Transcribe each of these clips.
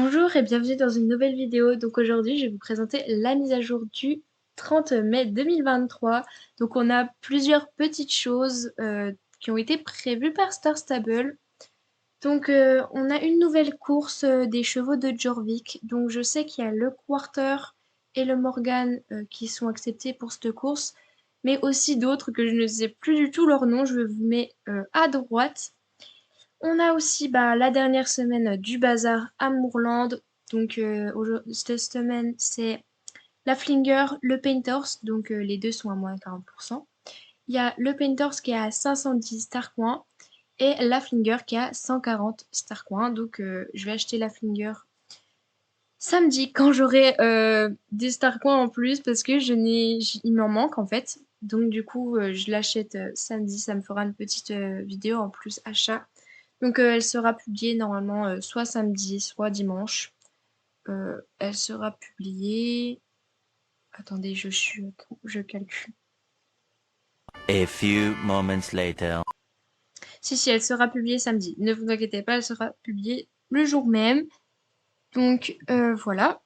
Bonjour et bienvenue dans une nouvelle vidéo. Donc aujourd'hui, je vais vous présenter la mise à jour du 30 mai 2023. Donc on a plusieurs petites choses qui ont été prévues par Star Stable. Donc on a une nouvelle course des chevaux de Jorvik. Donc je sais qu'il y a le Quarter et le Morgan qui sont acceptés pour cette course, mais aussi d'autres que je ne sais plus du tout leur nom. Je vous mets à droite. On a aussi la dernière semaine du bazar à Moorland. Donc cette semaine, c'est la Flinger, le Painters. Donc les deux sont à moins 40%. Il y a le Painters qui est à 510 star coins et la Flinger qui est à 140 star coins. Donc je vais acheter la Flinger samedi quand j'aurai des star coins en plus parce que il m'en manque en fait. Donc du coup, je l'achète samedi. Ça me fera une petite vidéo en plus achat. Donc elle sera publiée normalement soit samedi, soit dimanche. Elle sera publiée. Attendez, je calcule. A few moments later. Si, elle sera publiée samedi. Ne vous inquiétez pas, elle sera publiée le jour même. Donc voilà.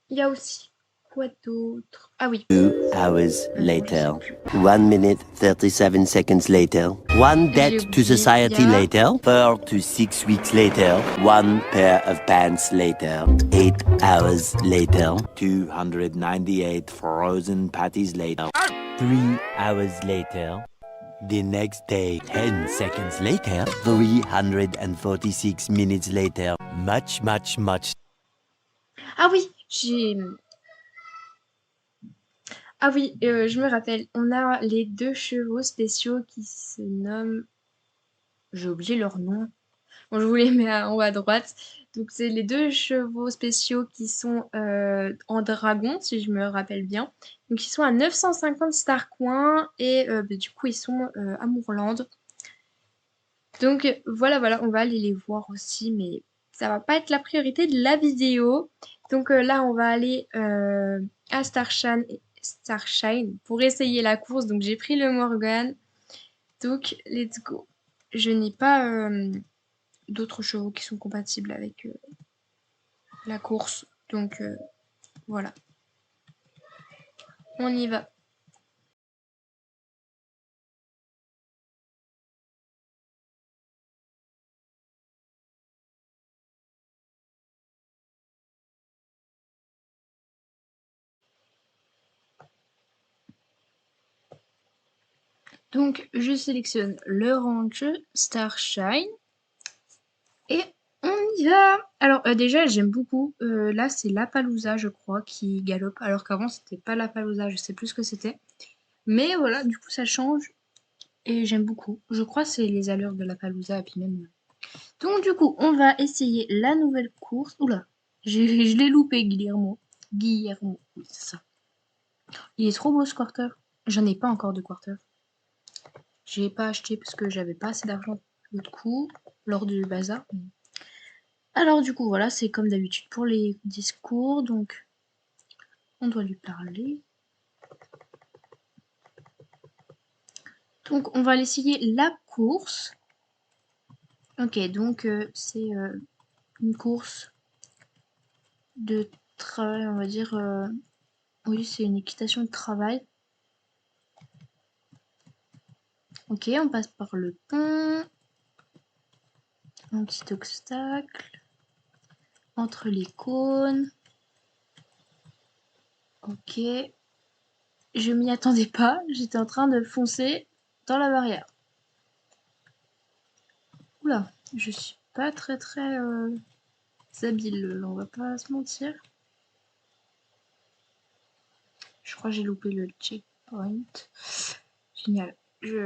Il y a aussi quoi d'autre? Ah oui. 2 hours Bon, je sais later. plus. 1 minute 37 seconds later. One J'ai debt to oublié. Il y society a later. 4 to 6 weeks later. One pair of pants later. 8 hours later. 298 frozen patties later. 3 hours later. The next day, 10 seconds later, 346 minutes later, much. Ah oui, j'ai. Ah oui, je me rappelle. On a les deux chevaux spéciaux qui se nomment. J'ai oublié leur nom. Bon, je vous les mets en haut à droite. Donc, c'est les deux chevaux spéciaux qui sont en dragon, si je me rappelle bien. Donc, ils sont à 950 star coins et du coup, ils sont à Moorland. Donc, voilà, on va aller les voir aussi, mais ça va pas être la priorité de la vidéo. Donc là, on va aller à Starshine pour essayer la course. Donc, j'ai pris le Morgan. Donc, let's go. Je n'ai pas d'autres chevaux qui sont compatibles avec la course. Donc voilà, on y va. Donc je sélectionne le ranch Starshine et on y va. Alors déjà j'aime beaucoup. Là c'est l'Appaloosa je crois qui galope alors qu'avant c'était pas l'Appaloosa, je sais plus ce que c'était. Mais voilà, du coup ça change et j'aime beaucoup. Je crois que c'est les allures de l'Appaloosa et puis même. Donc du coup on va essayer la nouvelle course. Oula, je l'ai loupé Guillermo. Guillermo, oui c'est ça. Il est trop beau ce quarter. J'en ai pas encore de quarter. J'ai pas acheté parce que j'avais pas assez d'argent l'autre coup lors du bazar. Alors du coup voilà, c'est comme d'habitude pour les discours, donc on doit lui parler. Donc on va essayer la course. Ok, donc c'est une course de travail, on va dire. Oui, c'est une équitation de travail. Ok, on passe par le pont. Un petit obstacle. Entre les cônes. Ok. Je m'y attendais pas, j'étais en train de foncer dans la barrière. Oula, je suis pas très habile, on va pas se mentir. Je crois que j'ai loupé le checkpoint. Génial. J'ai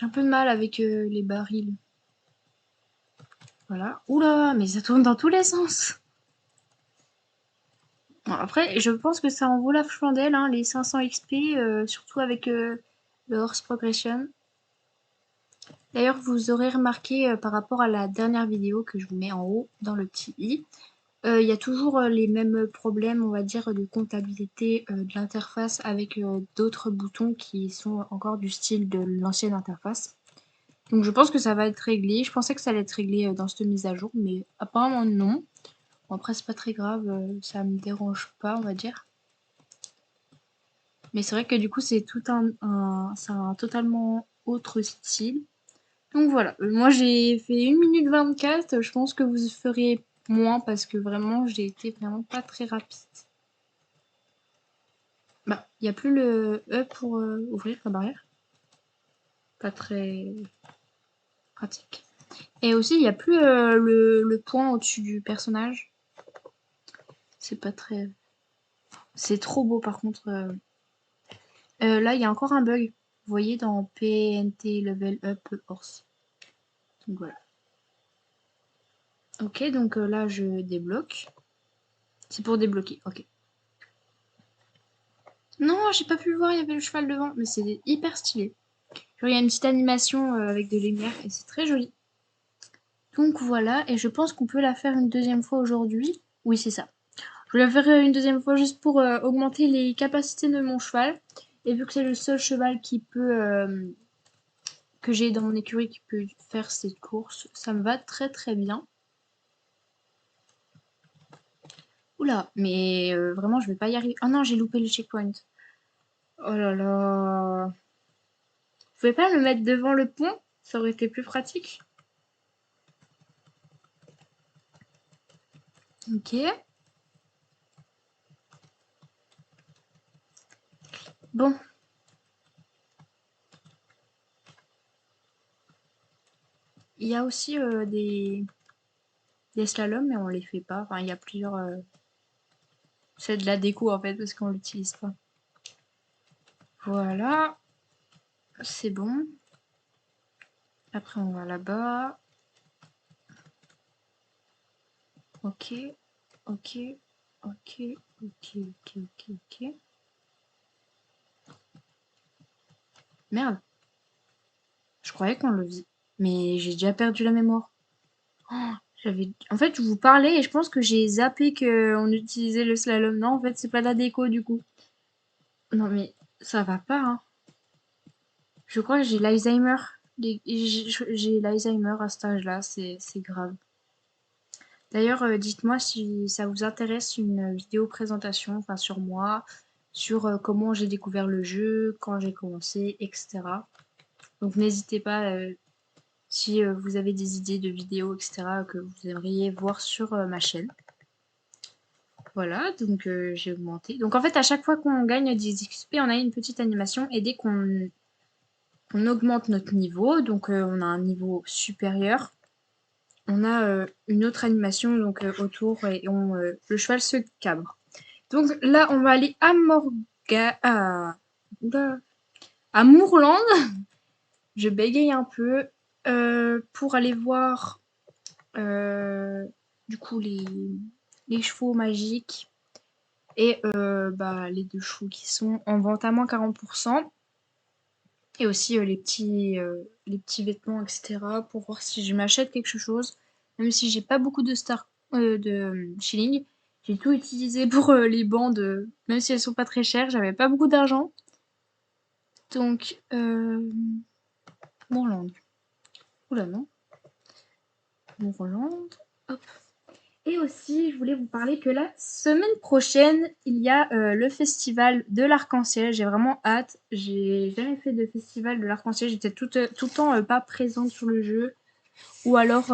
un peu de mal avec les barils. Voilà. Oula, mais ça tourne dans tous les sens. Bon, après, je pense que ça en vaut la chandelle, hein, les 500 XP, surtout avec le Horse Progression. D'ailleurs, vous aurez remarqué par rapport à la dernière vidéo que je vous mets en haut dans le petit i, il y a toujours les mêmes problèmes, on va dire, de comptabilité de l'interface avec d'autres boutons qui sont encore du style de l'ancienne interface. Donc je pense que ça va être réglé. Je pensais que ça allait être réglé dans cette mise à jour, mais apparemment non. Bon, après, c'est pas très grave, ça me dérange pas, on va dire. Mais c'est vrai que du coup, c'est tout c'est un totalement autre style. Donc voilà, moi j'ai fait 1 minute 24, je pense que vous ferez moins parce que vraiment, j'ai été vraiment pas très rapide. Bah, il n'y a plus le E pour ouvrir la barrière. Pas très pratique. Et aussi, il n'y a plus le point au-dessus du personnage. C'est pas très... C'est trop beau par contre. Là, il y a encore un bug. Vous voyez dans PNT Level Up Horse. Donc voilà. Ok, donc là, je débloque. C'est pour débloquer, ok. Non, j'ai pas pu le voir, il y avait le cheval devant. Mais c'est hyper stylé. Genre, il y a une petite animation avec des lumières et c'est très joli. Donc voilà, et je pense qu'on peut la faire une deuxième fois aujourd'hui. Oui, c'est ça. Je vais la faire une deuxième fois juste pour augmenter les capacités de mon cheval. Et vu que c'est le seul cheval qui peut que j'ai dans mon écurie qui peut faire cette course, ça me va très très bien. Oula, mais vraiment je vais pas y arriver. Oh non, j'ai loupé le checkpoint. Oh là là. Vous pouvez pas me mettre devant le pont? Ça aurait été plus pratique. Ok. Bon. Il y a aussi des slaloms, mais on les fait pas. Enfin, il y a plusieurs... C'est de la déco en fait, parce qu'on l'utilise pas. Voilà. C'est bon. Après, on va là-bas. Ok. Ok. Ok. Ok. Ok. Ok. Ok. Merde. Je croyais qu'on le faisait. Mais j'ai déjà perdu la mémoire. Oh, En fait, je vous parlais et je pense que j'ai zappé qu'on utilisait le slalom. Non, en fait, c'est pas de la déco du coup. Non, mais ça va pas, hein. Je crois que j'ai l'Alzheimer. J'ai l'Alzheimer à cet âge-là, c'est grave. D'ailleurs, dites-moi si ça vous intéresse une vidéo présentation, enfin sur moi, sur comment j'ai découvert le jeu, quand j'ai commencé, etc. Donc n'hésitez pas si vous avez des idées de vidéos, etc. que vous aimeriez voir sur ma chaîne. Voilà, donc j'ai augmenté. Donc en fait, à chaque fois qu'on gagne des XP, on a une petite animation et dès qu'on augmente notre niveau, donc on a un niveau supérieur, on a une autre animation donc autour et le cheval se cabre. Donc là, on va aller à à Moorland. Je bégaye un peu pour aller voir du coup les chevaux magiques et les 2 chevaux qui sont en vente à moins 40%. Et aussi les petits vêtements, etc. pour voir si je m'achète quelque chose. Même si j'ai pas beaucoup de shilling. J'ai tout utilisé pour les bandes, même si elles sont pas très chères, j'avais pas beaucoup d'argent. Donc, Moorland. Oula non. Moorland. Hop. Et aussi, je voulais vous parler que la semaine prochaine, il y a le festival de l'arc-en-ciel. J'ai vraiment hâte. J'ai jamais fait de festival de l'arc-en-ciel. J'étais tout le temps pas présente sur le jeu. Ou alors,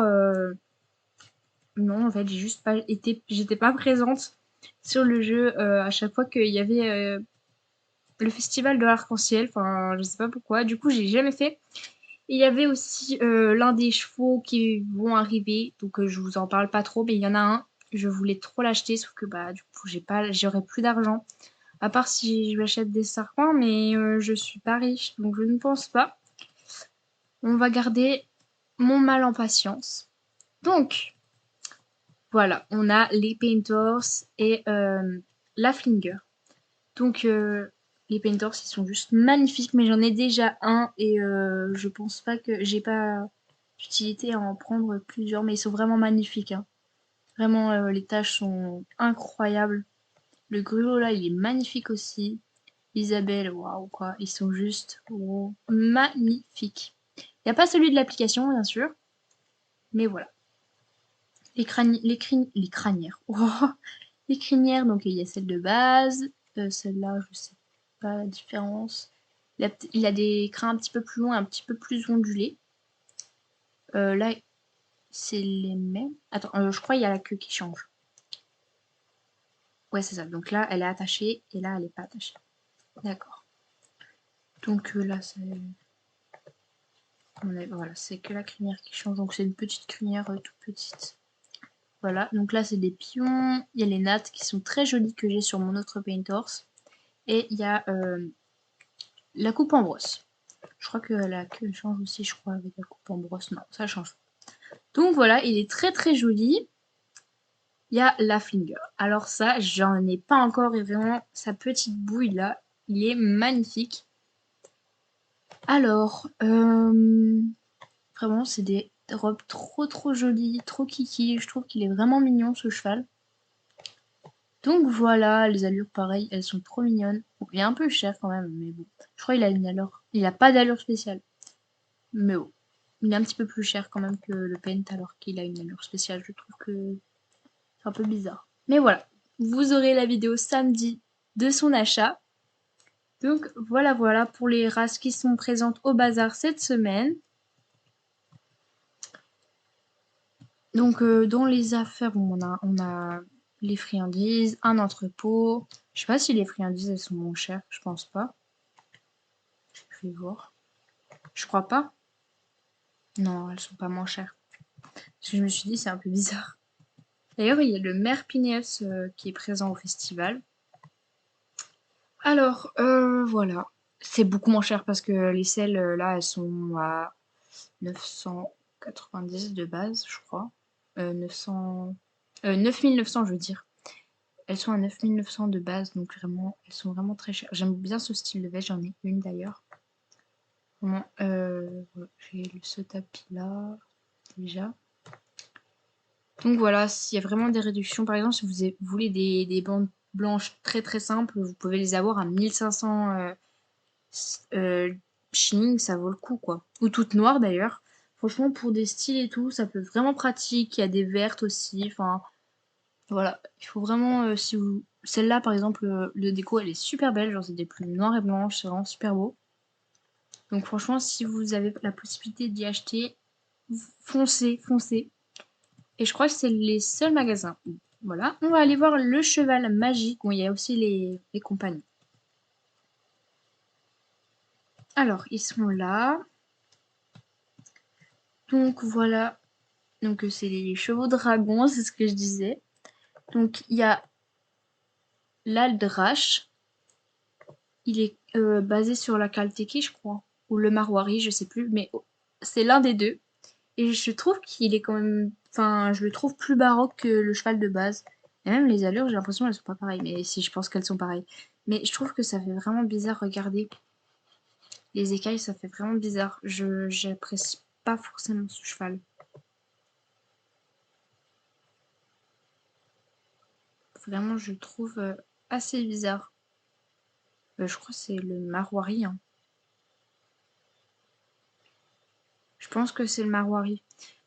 non, en fait, j'ai juste pas été, j'étais pas présente sur le jeu à chaque fois qu'il y avait le festival de l'arc-en-ciel. Enfin, je sais pas pourquoi. Du coup, j'ai jamais fait. Et il y avait aussi l'un des chevaux qui vont arriver. Donc, je vous en parle pas trop, mais il y en a un. Je voulais trop l'acheter, sauf que bah du coup, j'aurais plus d'argent. À part si je m'achète des sarcoins, mais je suis pas riche, donc je ne pense pas. On va garder mon mal en patience. Donc, voilà, on a les Painters et la Flinger. Donc, les Painters, ils sont juste magnifiques, mais j'en ai déjà un et je pense pas que j'ai pas d'utilité à en prendre plusieurs, mais ils sont vraiment magnifiques, hein. Vraiment, les taches sont incroyables. Le gruau là, il est magnifique aussi. Isabelle, waouh quoi, ils sont juste magnifiques. Il n'y a pas celui de l'application, bien sûr, mais voilà. les crinières. Oh, les crinières, donc il y a celle de base. Celle-là, je sais pas la différence. Il a des crins un petit peu plus longs, un petit peu plus ondulés. Là, c'est les mêmes. Attends, je crois qu'il y a la queue qui change. Ouais, c'est ça. Donc là, elle est attachée et là, elle n'est pas attachée. D'accord. Donc là, c'est... Voilà, c'est que la crinière qui change. Donc c'est une petite crinière toute petite. Voilà, donc là, c'est des pions. Il y a les nattes qui sont très jolies que j'ai sur mon autre Painters. Et il y a la coupe en brosse. Je crois que la queue change aussi, je crois, avec la coupe en brosse. Non, ça change. Donc voilà, il est très très joli. Il y a la finger. Alors ça, j'en ai pas encore et vraiment, sa petite bouille là, il est magnifique. Alors, vraiment, c'est des robes trop jolies, trop kiki. Je trouve qu'il est vraiment mignon ce cheval. Donc voilà, les allures pareilles, elles sont trop mignonnes. Bon, il est un peu cher quand même, mais bon. Je crois qu'il a une allure. Il a pas d'allure spéciale. Mais bon. Il est un petit peu plus cher quand même que le Paint alors qu'il a une allure spéciale. Je trouve que c'est un peu bizarre. Mais voilà. Vous aurez la vidéo samedi de son achat. Donc voilà pour les races qui sont présentes au bazar cette semaine. Donc dans les affaires, bon, on a les friandises, un entrepôt. Je sais pas si les friandises elles sont moins chères, je pense pas. Je vais voir. Je crois pas. Non, elles sont pas moins chères. Parce que je me suis dit c'est un peu bizarre. D'ailleurs, il y a le maire Pineus qui est présent au festival. Alors, voilà. C'est beaucoup moins cher parce que les selles, là, elles sont à 990 de base, je crois. 9900, je veux dire. Elles sont à 9900 de base, donc vraiment, elles sont vraiment très chères. J'aime bien ce style de veste, j'en ai une d'ailleurs. Vraiment, voilà, j'ai ce tapis-là, déjà. Donc voilà, s'il y a vraiment des réductions, par exemple, si vous voulez des bandes blanches très simples, vous pouvez les avoir à 1500 shilling, ça vaut le coup, quoi. Ou toutes noires d'ailleurs. Franchement, pour des styles et tout, ça peut être vraiment pratique. Il y a des vertes aussi, enfin, voilà. Il faut vraiment, si vous... Celle-là, par exemple, le déco, elle est super belle, genre c'est des plumes noires et blanches, c'est vraiment super beau. Donc franchement, si vous avez la possibilité d'y acheter, foncez. Et je crois que c'est les seuls magasins. Voilà, on va aller voir le cheval magique où il y a aussi les compagnons. Alors, ils sont là. Donc voilà. Donc c'est les chevaux dragons, c'est ce que je disais. Donc il y a l'Aldrach. Il est basé sur la Kalteki, je crois. Ou le Marwari, je sais plus. Mais c'est l'un des deux. Et je trouve qu'il est quand même... Enfin, je le trouve plus baroque que le cheval de base. Et même les allures, j'ai l'impression qu'elles sont pas pareilles. Mais si, je pense qu'elles sont pareilles. Mais je trouve que ça fait vraiment bizarre, regardez. Les écailles, ça fait vraiment bizarre. J'apprécie pas forcément ce cheval. Vraiment, je le trouve assez bizarre. Je crois que c'est le Marwari. Hein. Je pense que c'est le Marwari.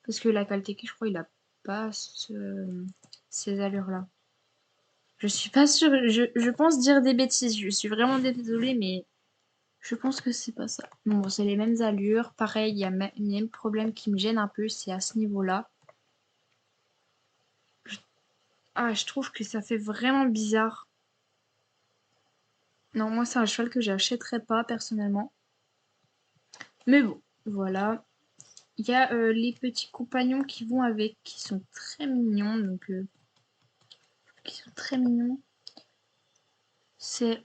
Parce que la Kalteki, je crois, il a pas ces allures-là. Je suis pas sûre. Je pense dire des bêtises. Je suis vraiment désolée, mais je pense que c'est pas ça. Bon, c'est les mêmes allures. Pareil, il y a le même problème qui me gêne un peu, c'est à ce niveau-là. Ah, je trouve que ça fait vraiment bizarre. Non, moi, c'est un cheval que j'achèterais pas, personnellement. Mais bon, voilà. Il y a les petits compagnons qui vont avec, qui sont très mignons. Donc, qui sont très mignons. C'est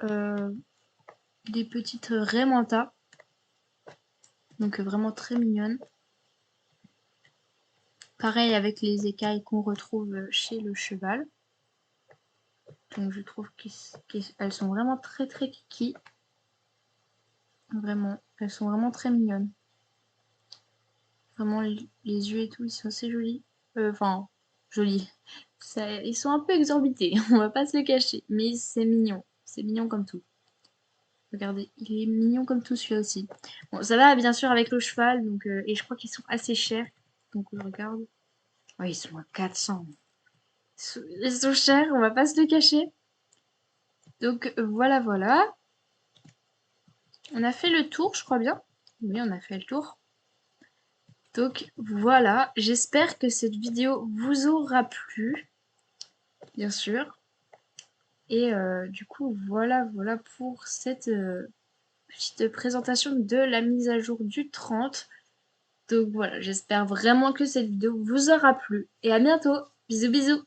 des petites Raymanta. Donc, vraiment très mignonnes. Pareil avec les écailles qu'on retrouve chez le cheval. Donc je trouve qu'elles sont vraiment très kiki. Vraiment, elles sont vraiment très mignonnes. Vraiment les yeux et tout, ils sont assez jolis. Enfin, jolis. Ils sont un peu exorbités, on va pas se le cacher. Mais c'est mignon. C'est mignon comme tout. Regardez, il est mignon comme tout celui-là aussi. Bon, ça va bien sûr avec le cheval, donc, et je crois qu'ils sont assez chers. Donc on regarde. Ouais, ils sont à 400. Ils sont chers, on va pas se le cacher. Donc voilà, voilà. On a fait le tour, je crois bien. Oui, on a fait le tour. Donc voilà, j'espère que cette vidéo vous aura plu, bien sûr. Et du coup, voilà pour cette petite présentation de la mise à jour du 30. Donc voilà, j'espère vraiment que cette vidéo vous aura plu. Et à bientôt. Bisous bisous.